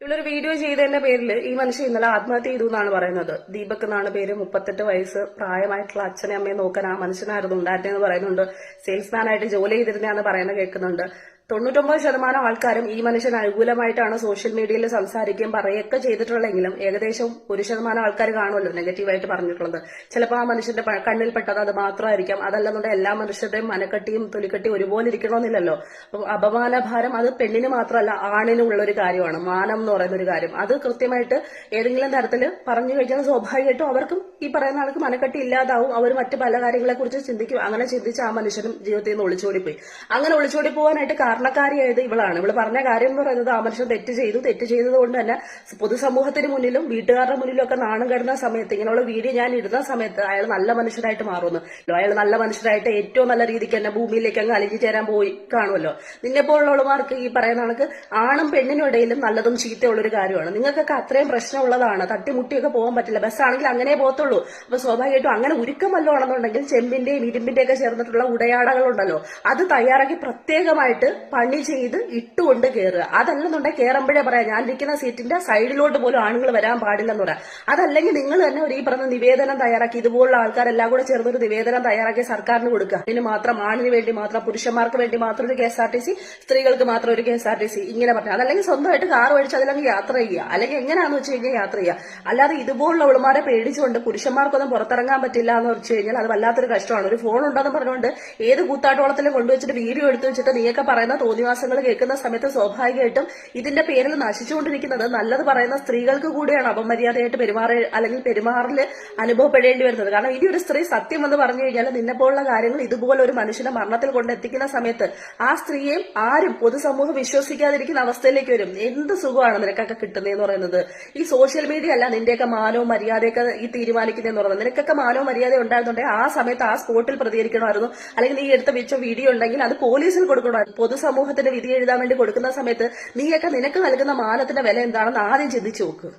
ഇവളൊരു video ചെയ്തതിന്റെ പേരിൽ ഈ മനുഷ്യൻ ഇന്നലെ ആത്മഹത്യ ചെയ്തു എന്നാണ് പറയുന്നത്. ദീപക് എന്നാണ് പേര്. 38 വയസ്സ് പ്രായമായിട്ടുള്ള അച്ഛനെ അമ്മയെ നോക്കാൻ ആ മനുഷ്യനായിരുന്നു ഉണ്ടായിരുന്നെന്ന് പറയുന്നുണ്ട്. സെയിൽസ്മാൻ ആയിട്ട് ജോലി ചെയ്തിരുന്നതാന്ന് പറയുന്നത് കേൾക്കുന്നുണ്ട്. 99% ആൾക്കാരും ഈ മനുഷ്യന് അനുകൂലമായിട്ടാണ് സോഷ്യൽ മീഡിയയിൽ സംസാരിക്കുകയും പറയുകയൊക്കെ ചെയ്തിട്ടുള്ളെങ്കിലും ഏകദേശം 1% ആൾക്കാർ കാണുമല്ലോ നെഗറ്റീവായിട്ട് പറഞ്ഞിട്ടുള്ളത്. ചിലപ്പോൾ ആ മനുഷ്യന്റെ കണ്ണിൽപ്പെട്ടത് അത് മാത്രമായിരിക്കാം. അതല്ലെന്നുണ്ടെങ്കിൽ എല്ലാ മനുഷ്യരുടെയും മനക്കെട്ടിയും തൊലിക്കെട്ടിയും ഒരുപോലെ ഇരിക്കണമെന്നില്ലല്ലോ. അപ്പം അപമാനഭാരം അത് പെണ്ണിന് മാത്രമല്ല ആണിനും ഉള്ളൊരു കാര്യമാണ്. മാനം എന്ന് പറയുന്ന ഒരു കാര്യം അത് കൃത്യമായിട്ട് ഏതെങ്കിലും തരത്തിൽ പറഞ്ഞു കഴിഞ്ഞാൽ സ്വാഭാവികമായിട്ടും അവർക്കും ഈ പറയുന്ന ആൾക്ക് മനക്കെട്ടി ഇല്ലാതാവും. അവർ മറ്റു പല കാര്യങ്ങളെ കുറിച്ച് ചിന്തിക്കും. അങ്ങനെ ചിന്തിച്ച് ആ മനുഷ്യനും ജീവിതത്തിൽ നിന്ന് ഒളിച്ചോടിപ്പോയി. അങ്ങനെ ഒളിച്ചോടി പോകാനായിട്ട് കാരണക്കാരിയായത് ഇവളാണ്. ഇവള് പറഞ്ഞ കാര്യം എന്ന് പറയുന്നത് ആ മനുഷ്യൻ തെറ്റ് ചെയ്തത് കൊണ്ട് തന്നെ പൊതുസമൂഹത്തിന് മുന്നിലും വീട്ടുകാരുടെ മുന്നിലും ഒക്കെ നാണം കരുന്ന സമയത്ത് ഇങ്ങനെയുള്ള വീഡിയോ ഞാൻ ഇടുന്ന സമയത്ത് അയാൾ നല്ല മനുഷ്യരായിട്ട് മാറുന്നു. അയാൾ നല്ല മനുഷ്യരായിട്ട് ഏറ്റവും നല്ല രീതിക്ക് തന്നെ ഭൂമിയിലേക്ക് അങ്ങ് അലിഞ്ഞു ചേരാൻ പോയി കാണുമല്ലോ. നിന്നെപ്പോലുള്ളവർക്ക് ഈ പറയുന്ന കണക്ക് ആണും പെണ്ണിനും ഇടയിലും നല്ലതും ചീത്തയുള്ളൊരു കാര്യമാണ്. നിങ്ങൾക്കൊക്കെ അത്രയും പ്രശ്നമുള്ളതാണ്. തട്ടിമുട്ടിയൊക്കെ പോകാൻ പറ്റില്ല. ബസ്സാണെങ്കിൽ അങ്ങനെ പോകത്തുള്ളൂ. അപ്പൊ സ്വാഭാവികമായിട്ടും അങ്ങനെ ഉരുക്കമല്ലോ ആണെന്നുണ്ടെങ്കിൽ ചെമ്പിന്റെയും ഇരുമ്പിന്റെ ഒക്കെ ചേർന്നിട്ടുള്ള ഉടയാടകളുണ്ടല്ലോ അത് തയ്യാറാക്കി പ്രത്യേകമായിട്ട് പണി ചെയ്ത് ഇട്ടുകൊണ്ട് കയറുക. അതല്ലെന്നുണ്ടെങ്കിൽ കയറുമ്പോഴേ പറയാം ഞാൻ ഇരിക്കുന്ന സീറ്റിന്റെ സൈഡിലോട്ട് പോലും ആണുങ്ങൾ വരാൻ പാടില്ലെന്ന് പറയാം. അതല്ലെങ്കിൽ നിങ്ങൾ തന്നെ ഒരു ഈ പറഞ്ഞ നിവേദനം തയ്യാറാക്കി ഇതുപോലുള്ള ആൾക്കാരെല്ലാം കൂടെ ചേർന്നൊരു നിവേദനം തയ്യാറാക്കി സർക്കാരിന് കൊടുക്കുക. ഇതിന് മാത്രം ആണിന് വേണ്ടി മാത്രം പുരുഷന്മാർക്ക് വേണ്ടി മാത്രം ഒരു KSRTC, സ്ത്രീകൾക്ക് മാത്രം ഒരു KSRTC ഇങ്ങനെ പറഞ്ഞു. അതല്ലെങ്കിൽ സ്വന്തമായിട്ട് കാർ മേടിച്ച് അതിലങ്ങ് യാത്ര ചെയ്യുക. അല്ലെങ്കിൽ എങ്ങനെയാണെന്ന് വെച്ച് കഴിഞ്ഞാൽ യാത്ര ചെയ്യുക. അല്ലാതെ ഇതുപോലുള്ള അവളുമാരെ പേടിച്ചുകൊണ്ട് പുരുഷന്മാർക്കൊന്നും പുറത്തിറങ്ങാൻ പറ്റില്ല എന്ന് വെച്ച് കഴിഞ്ഞാൽ അത് വല്ലാത്തൊരു കഷ്ടമാണ്. ഒരു ഫോൺ ഉണ്ടെന്ന് പറഞ്ഞുകൊണ്ട് ഏത് കൂത്താട്ടോളത്തിലും കൊണ്ടുവച്ചിട്ട് വീഡിയോ എടുത്തു വെച്ചിട്ട് നീയൊക്കെ പറയുന്ന തോന്നിവാസങ്ങൾ കേൾക്കുന്ന സമയത്ത് സ്വാഭാവികമായിട്ടും ഇതിന്റെ പേരിൽ നശിച്ചുകൊണ്ടിരിക്കുന്നത് നല്ലത് പറയുന്ന സ്ത്രീകൾക്ക് കൂടിയാണ് അപമര്യാദയായിട്ട് അല്ലെങ്കിൽ പെരുമാറിൽ അനുഭവപ്പെടേണ്ടി വരുന്നത്. കാരണം ഇനി ഒരു സ്ത്രീ സത്യം എന്ന് പറഞ്ഞു കഴിഞ്ഞാൽ നിന്നെപ്പോലുള്ള കാര്യങ്ങൾ ഇതുപോലെ ഒരു മനുഷ്യനെ മരണത്തിൽ കൊണ്ടെത്തിക്കുന്ന സമയത്ത് ആ സ്ത്രീയെ ആരും പൊതുസമൂഹം വിശ്വസിക്കാതിരിക്കുന്ന അവസ്ഥയിലേക്ക് വരും. എന്ത് സുഖമാണ് നിനക്കൊക്കെ കിട്ടുന്നതെന്ന് പറയുന്നത്. ഈ സോഷ്യൽ മീഡിയ അല്ല നിന്റെയൊക്കെ മാനവും മര്യാദയൊക്കെ ഈ തീരുമാനിക്കുന്നതെന്ന് പറയുന്നത്. നിനക്കൊക്കെ മാനവും മര്യാദ ഉണ്ടായിരുന്നുണ്ടെങ്കിൽ ആ സമയത്ത് ആ സ്പോട്ടിൽ പ്രതികരിക്കണമായിരുന്നു. അല്ലെങ്കിൽ നീ എടുത്ത വെച്ച വീഡിയോ ഉണ്ടെങ്കിൽ അത് പോലീസിൽ കൊടുക്കണമായിരുന്നു. പൊതുസമൂഹത്തിന്റെ വിധി എഴുതാൻ വേണ്ടി കൊടുക്കുന്ന സമയത്ത് നീയൊക്കെ നിനക്ക് നൽകുന്ന മാനത്തിന്റെ വില എന്താണെന്ന് ആദ്യം ചിന്തിച്ചു നോക്ക്.